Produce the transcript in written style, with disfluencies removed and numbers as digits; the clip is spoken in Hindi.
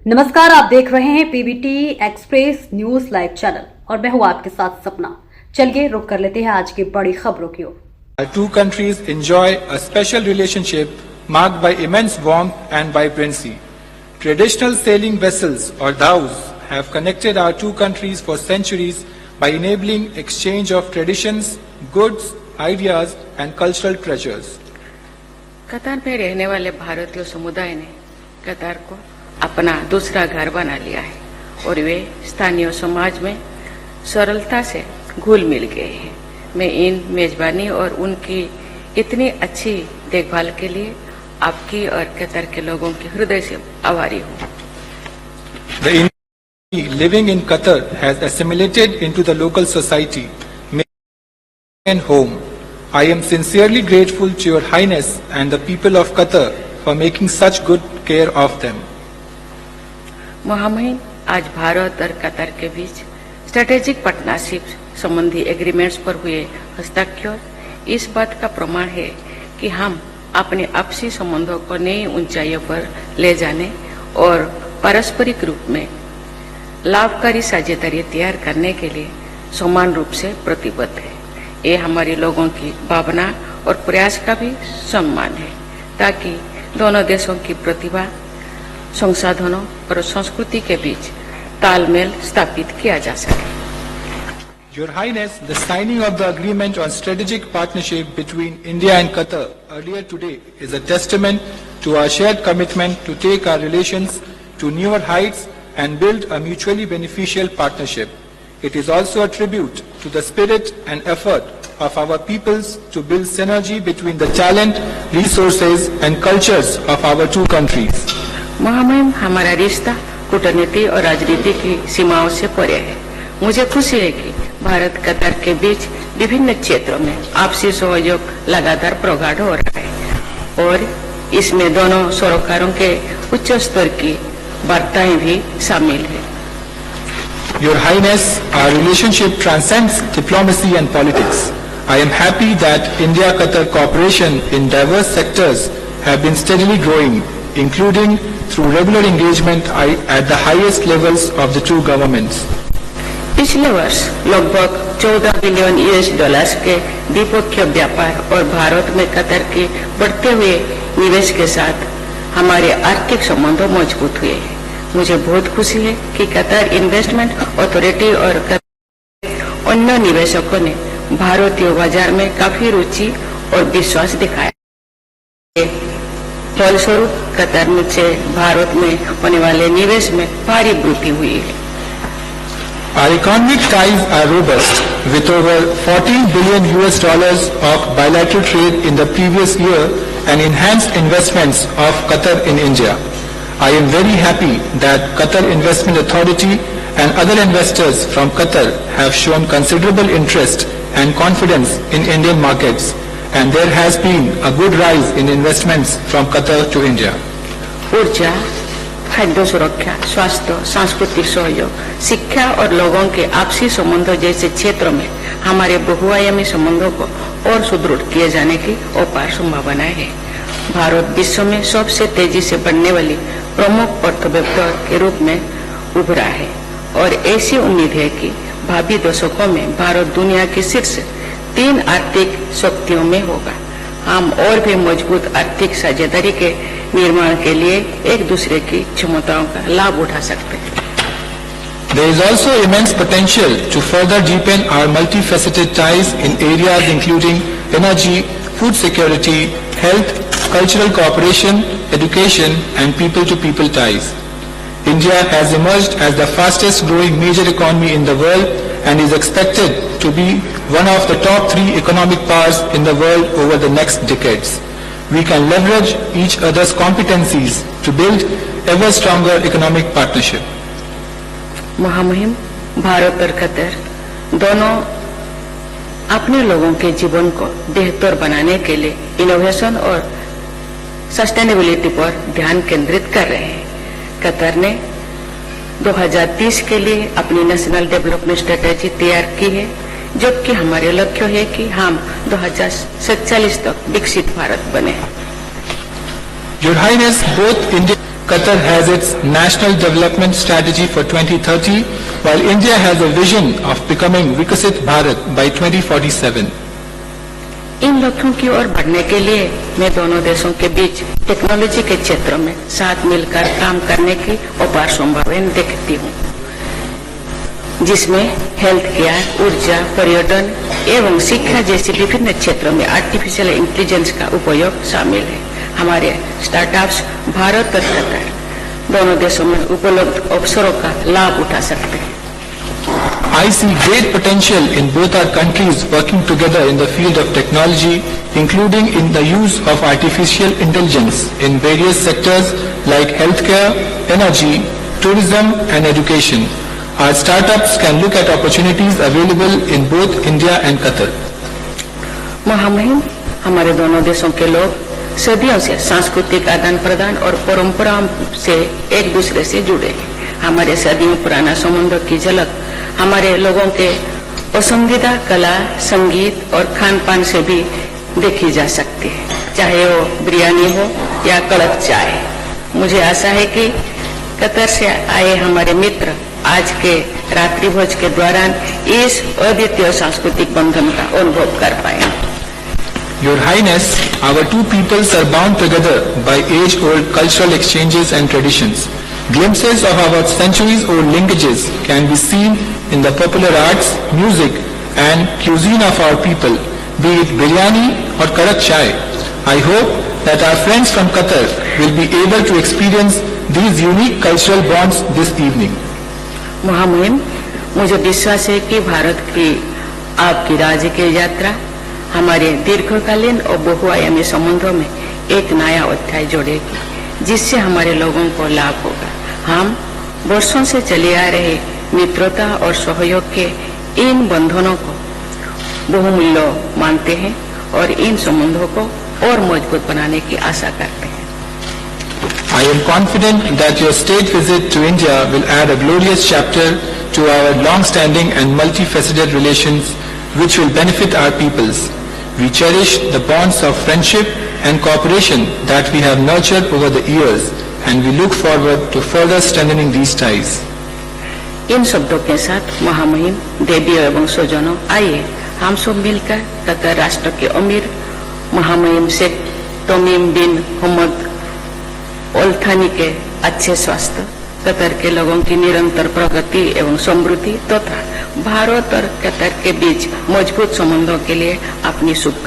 नमस्कार, आप देख रहे हैं PBT express news live channel और मैं हूं आपके साथ सपना। चलिए रुक कर लेते हैं आज की बड़ी खबरों की ओर। Our two countries enjoy a special relationship marked by immense warmth and vibrancy. Traditional sailing vessels or dhows have connected our two countries for centuries by enabling exchange of traditions, goods, ideas and cultural treasures. कतार में रहने वाले भारतीय समुदाय ने कतार को अपना दूसरा घर बना लिया है और वे स्थानीय समाज में सरलता से घुल मिल गए हैं। मैं इन मेजबानी और उनकी इतनी अच्छी देखभाल के लिए आपकी और कतार के लोगों के हृदय से आभारी हूँ। The Indian living in Qatar has assimilated into the local society, making home. I am sincerely grateful to Your Highness and the people of Qatar for making such good care of them. मुहिम आज भारत और कतार के बीच स्ट्रेटेजिक पार्टनरशिप संबंधी एग्रीमेंट्स पर हुए हस्ताक्षर इस बात का प्रमाण है कि हम अपने आपसी संबंधों को नई ऊंचाइयों पर ले जाने और पारस्परिक रूप में लाभकारी साझेदारी तैयार करने के लिए समान रूप से प्रतिबद्ध है। ये हमारे लोगों की भावना और प्रयास का भी सम्मान है ताकि दोनों देशों की प्रतिभा, संसाधनों और संस्कृति के बीच तालमेल स्थापित किया जा सके। Your Highness, the signing of the agreement on strategic partnership between India and Qatar earlier today is a testament to our shared commitment to take our relations to newer heights and build a mutually beneficial partnership. It is also a tribute to the spirit and effort of our peoples to build synergy between the talent, resources and cultures of our two countries. मुहिम हमारा रिश्ता कूटनीति और राजनीति की सीमाओं से परे है। मुझे खुशी है कि भारत कतार के बीच विभिन्न क्षेत्रों में आपसी सहयोग लगातार प्रगाढ़ हो रहा है और इसमें दोनों सरोकारों के उच्च स्तर की वार्ताएं भी शामिल है। Your Highness, our relationship transcends diplomacy and politics. I am happy that India-Qatar cooperation in diverse sectors have been steadily growing, including through regular engagement at the highest levels of the two governments. पिछले वर्ष लगभग 14 बिलियन यूएस डॉलर्स के द्विपक्षीय व्यापार और भारत में कतार के बढ़ते हुए निवेश के साथ हमारे आर्थिक संबंध मजबूत हुए हैं। मुझे बहुत खुशी है कि कतार इन्वेस्टमेंट अथॉरिटी और अन्य निवेशकों ने भारतीय बाजार में काफी रुचि और विश्वास दिखाया। फलस्वरूप कतार में से भारत में होने वाले निवेश में भारी वृद्धि हुई है। Our economic ties are robust, with over 14 billion US dollars of bilateral trade in the previous year and enhanced investments of Qatar in India. I am very happy that Qatar Investment Authority and other investors from Qatar have shown considerable interest and confidence in Indian markets, and there has been a good rise in investments from Qatar to India. ऊर्जा, खाद्य सुरक्षा, स्वास्थ्य, सांस्कृतिक सहयोग, शिक्षा और लोगों के आपसी संबंधों जैसे क्षेत्रों में हमारे बहुआयामी संबंधों को और सुदृढ़ किए जाने की अपार संभावनाएं है। भारत विश्व में सबसे तेजी से बढ़ने वाली प्रमुख अर्थव्यवस्था के रूप में उभरा है और ऐसी उम्मीद है कि भावी दशकों में भारत दुनिया की शीर्ष 3 आर्थिक शक्तियों में होगा। हम और भी मजबूत आर्थिक साझेदारी के निर्माण के लिए एक दूसरे की क्षमताओं का लाभ उठा सकते हैं। There is also immense potential to further deepen our multifaceted ties in areas including energy, food security, health, cultural cooperation, education and people-to-people ties. India has emerged as the fastest growing major economy in the world and is expected to be one of the top 3 economic powers in the world over the next decades. We can leverage each other's competencies to build ever stronger economic partnership. मुहिम भारत और कतार दोनों अपने लोगों के जीवन को बेहतर बनाने के लिए इनोवेशन और सस्टेनेबिलिटी पर ध्यान केंद्रित कर रहे हैं। कतार ने 2030 के लिए अपनी नेशनल डेवलपमेंट स्ट्रेटेजी तैयार की है, जबकि हमारे लक्ष्य है कि हम 2047 तक विकसित भारत बने। Your Highness, both India Qatar has its National Development Strategy for 2030, while India has a vision of becoming Vikasit Bharat by 2047. इन लक्ष्यों की ओर बढ़ने के लिए मैं दोनों देशों के बीच टेक्नोलॉजी के क्षेत्र में साथ मिलकर काम करने की अपार संभावना देखती हूँ, जिसमें हेल्थ केयर, ऊर्जा, पर्यटन एवं शिक्षा जैसे विभिन्न क्षेत्रों में आर्टिफिशियल इंटेलिजेंस का उपयोग शामिल है। हमारे स्टार्टअप्स भारत और कतर दोनों देशों में उपलब्ध अवसरों का लाभ उठा सकते हैं। I see great potential in both our countries working together in the field of technology, including in the use of artificial intelligence in various sectors like healthcare, energy, tourism and education. Our startups can look at opportunities available in both India and Qatar. महामहिम हमारे दोनों देशों के लोग सदियों से सांस्कृतिक आदान प्रदान और परंपराओं से एक दूसरे से जुड़े हैं। हमारे सदियों पुराना संबंधों की झलक हमारे लोगों के पसंदीदा कला, संगीत और खान पान से भी देखी जा सकती है, चाहे वो बिरयानी हो या कड़क चाय। मुझे आशा है कि कतर से आए हमारे मित्र आज के रात्रि भोज के दौरान इस अद्वितीय सांस्कृतिक बंधन का अनुभव कर पाएंगे। Your Highness, our two peoples are bound together by age-old cultural exchanges and traditions. Glimpses of our centuries-old linkages can be seen in the popular arts, music and cuisine of our people, be it biryani or karak chai. I hope that our friends from Qatar will be able to experience these unique cultural bonds this evening. महामहिम, मुझे विश्वास है कि भारत की आपकी राज्य की यात्रा हमारे दीर्घकालीन और बहुआयामी संबंधों में एक नया अध्याय जोड़ेगी, जिससे हमारे लोगों को लाभ होगा। हम वर्षों से चले आ रहे मित्रता और सहयोग के इन बंधनों को बहुमूल्य मानते हैं और इन संबंधों को और मजबूत बनाने की आशा करते हैं। I am confident that your state visit to India will add a glorious chapter to our long-standing and multifaceted relations which will benefit our peoples. We cherish the bonds of friendship and cooperation that we have nurtured over the years and we look forward to further strengthening these ties. इन शब्दों के साथ महामहिम देवियों एवं स्वजनों, आइए हम सब मिलकर कतर राष्ट्र के अमीर महामहिम शेख तमीम बिन हमद अल थानी के अच्छे स्वास्थ्य, कतर के लोगों की निरंतर प्रगति एवं समृद्धि तथा भारत और कतर के बीच मजबूत संबंधों के लिए अपनी शुभकामनाएं